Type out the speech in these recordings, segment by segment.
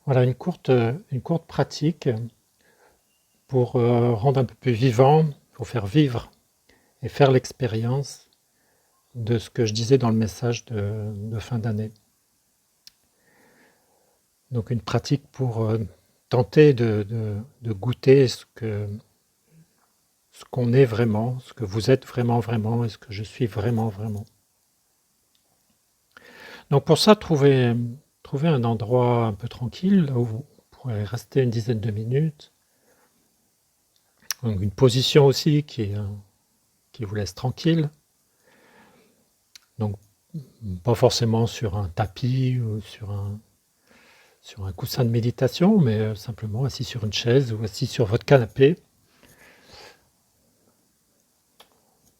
Voilà une courte pratique pour rendre un peu plus vivant, pour faire vivre et faire l'expérience de ce que je disais dans le message de fin d'année. Donc une pratique pour tenter de goûter ce qu'on est vraiment, ce que vous êtes vraiment, vraiment, et ce que je suis vraiment, vraiment. Donc pour ça, trouver un endroit un peu tranquille, là où vous pourrez rester une dizaine de minutes. Donc une position aussi qui vous laisse tranquille. Donc pas forcément sur un tapis ou sur un coussin de méditation, mais simplement assis sur une chaise ou assis sur votre canapé.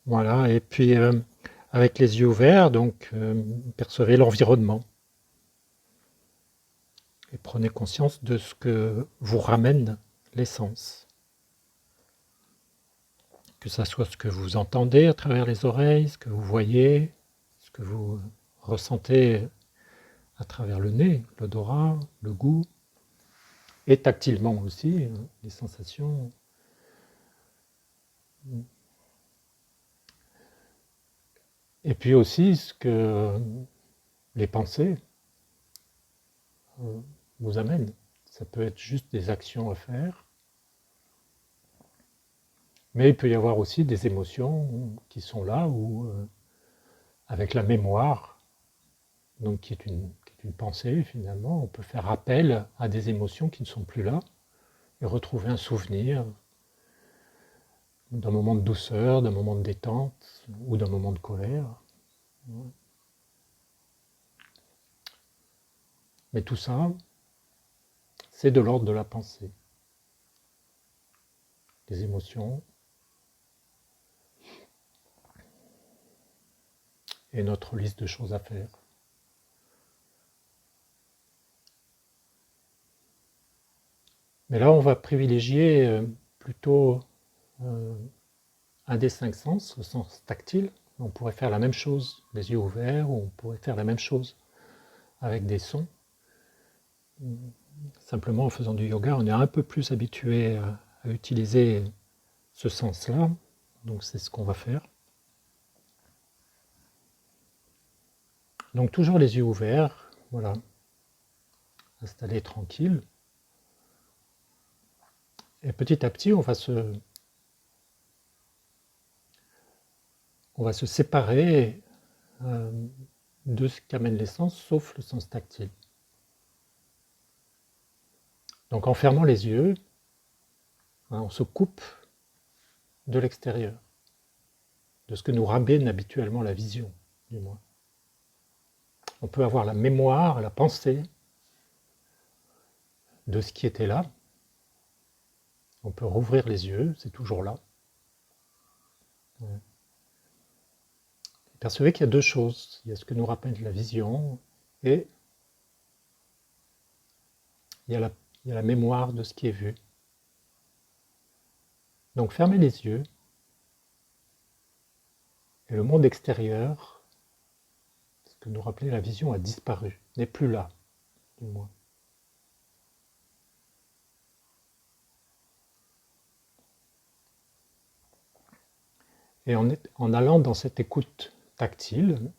Voilà, et puis avec les yeux ouverts, donc percevez l'environnement et prenez conscience de ce que vous ramène l'essence. Que ça soit ce que vous entendez à travers les oreilles, ce que vous voyez, ce que vous ressentez à travers le nez, l'odorat, le goût, et tactilement aussi, les sensations. Et puis aussi ce que les pensées vous amènent. Ça peut être juste des actions à faire, mais il peut y avoir aussi des émotions qui sont là, ou avec la mémoire, donc qui est une pensée finalement, on peut faire appel à des émotions qui ne sont plus là, et retrouver un souvenir d'un moment de douceur, d'un moment de détente, ou d'un moment de colère. Mais tout ça, c'est de l'ordre de la pensée. Les émotions et notre liste de choses à faire. Mais là, on va privilégier plutôt un des cinq sens, le sens tactile. On pourrait faire la même chose les yeux ouverts, ou on pourrait faire la même chose avec des sons. Simplement, en faisant du yoga, on est un peu plus habitué à utiliser ce sens-là. Donc c'est ce qu'on va faire. Donc toujours les yeux ouverts, voilà. Installé tranquille. Et petit à petit, on va se séparer de ce qu'amène les sens, sauf le sens tactile. Donc en fermant les yeux, on se coupe de l'extérieur, de ce que nous ramène habituellement la vision, du moins. On peut avoir la mémoire, la pensée de ce qui était là. On peut rouvrir les yeux, c'est toujours là. Percevez qu'il y a deux choses. Il y a ce que nous rappelle la vision, et il y a la mémoire de ce qui est vu. Donc fermez les yeux, et le monde extérieur, ce que nous rappelait la vision, a disparu, n'est plus là, du moins. Et en allant dans cette écoute tactile,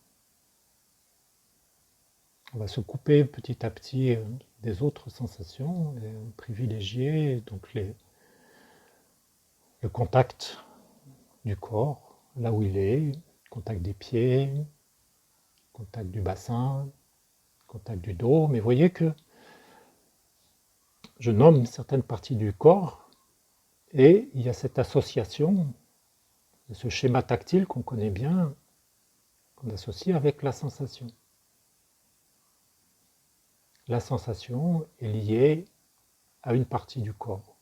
on va se couper petit à petit des autres sensations, et privilégier donc le contact du corps, là où il est, contact des pieds, contact du bassin, contact du dos. Mais voyez que je nomme certaines parties du corps, et il y a cette association, ce schéma tactile qu'on connaît bien, qu'on associe avec la sensation. La sensation est liée à une partie du corps.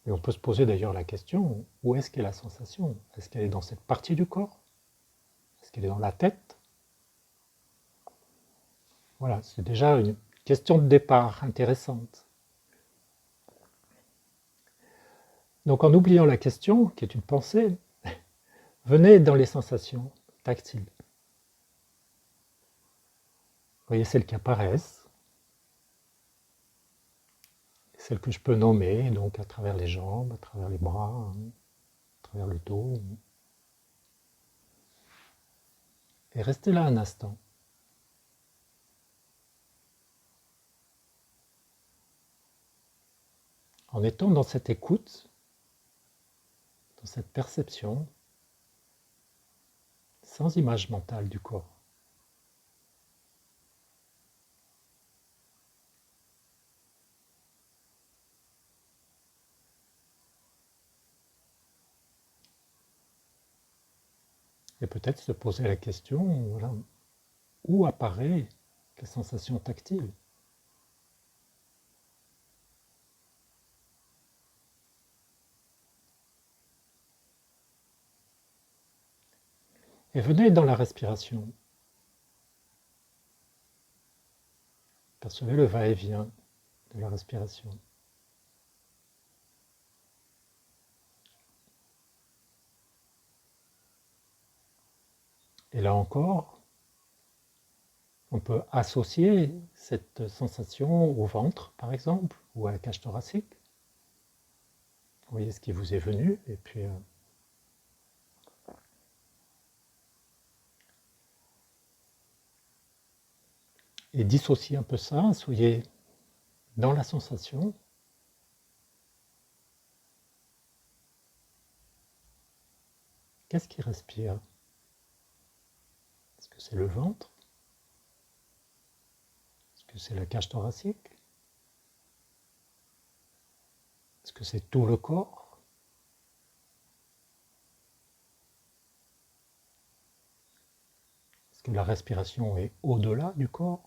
Et on peut se poser d'ailleurs la question, où est-ce qu'est la sensation? Est-ce qu'elle est dans cette partie du corps? Est-ce qu'elle est dans la tête? Voilà, c'est déjà une question de départ intéressante. Donc en oubliant la question, qui est une pensée, venez dans les sensations tactiles. Vous voyez celles qui apparaissent, celle que je peux nommer, donc à travers les jambes, à travers les bras, à travers le dos. Et restez là un instant. En étant dans cette écoute, dans cette perception, sans image mentale du corps. Et peut-être se poser la question, voilà, où apparaît la sensation tactile? Et venez dans la respiration. Percevez le va-et-vient de la respiration. Et là encore, on peut associer cette sensation au ventre, par exemple, ou à la cage thoracique. Vous voyez ce qui vous est venu, et puis et dissociez un peu ça, soyez dans la sensation. Qu'est-ce qui respire? Est-ce que c'est le ventre? Est-ce que c'est la cage thoracique? Est-ce que c'est tout le corps? Est-ce que la respiration est au-delà du corps?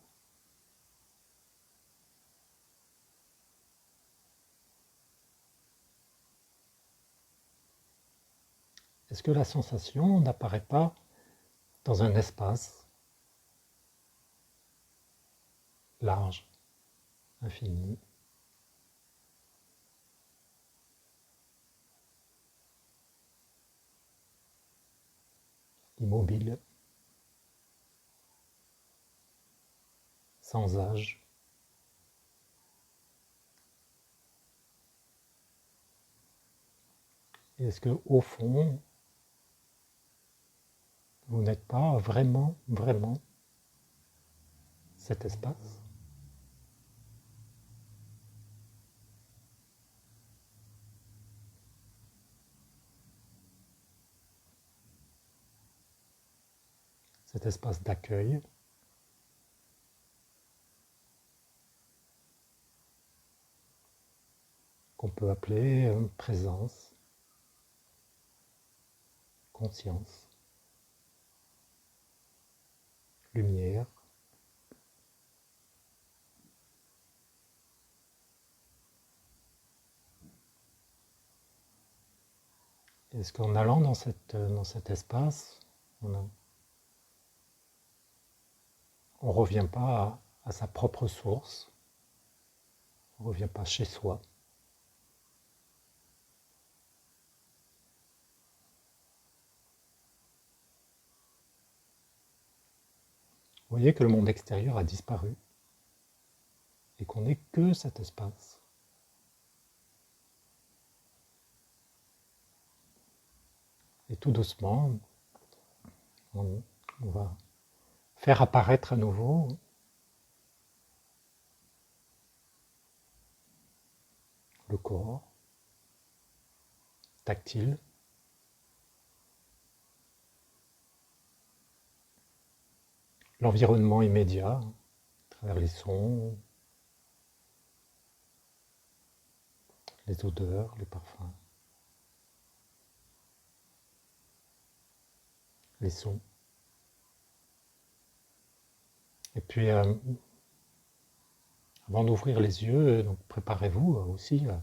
Est-ce que la sensation n'apparaît pas dans un espace large, infini? Immobile, sans âge. Est-ce que au fond, vous n'êtes pas vraiment cet espace? Cet espace d'accueil, qu'on peut appeler présence, conscience, lumière. Est-ce qu'en allant dans cet espace, on ne revient pas à sa propre source, on ne revient pas chez soi? Vous voyez que le monde extérieur a disparu et qu'on n'est que cet espace. Et tout doucement, on va faire apparaître à nouveau le corps tactile, l'environnement immédiat, à travers les sons, les odeurs, les parfums, les sons. Et puis, avant d'ouvrir les yeux, donc préparez-vous aussi à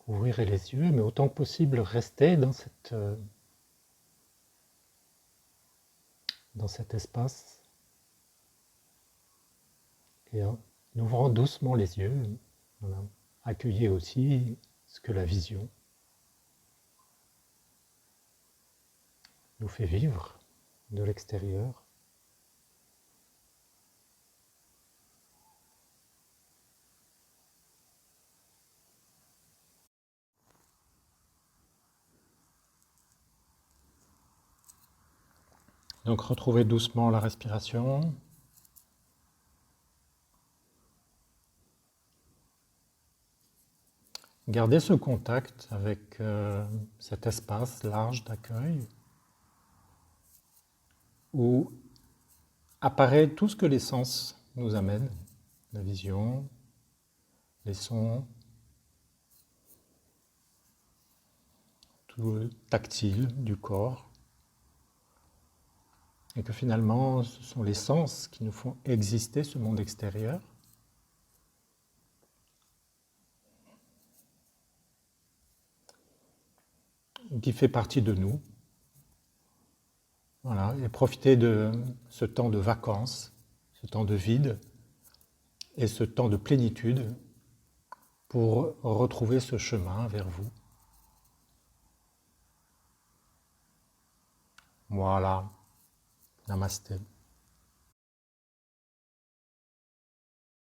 ouvrir les yeux, mais autant que possible, restez dans cet espace. Et en ouvrant doucement les yeux, voilà, accueillez aussi ce que la vision nous fait vivre de l'extérieur. Donc retrouvez doucement la respiration. Gardez ce contact avec cet espace large d'accueil où apparaît tout ce que les sens nous amènent, la vision, les sons, tout le tactile du corps, et que finalement ce sont les sens qui nous font exister ce monde extérieur. Qui fait partie de nous. Voilà, et profitez de ce temps de vacances, ce temps de vide et ce temps de plénitude pour retrouver ce chemin vers vous. Voilà, namasté.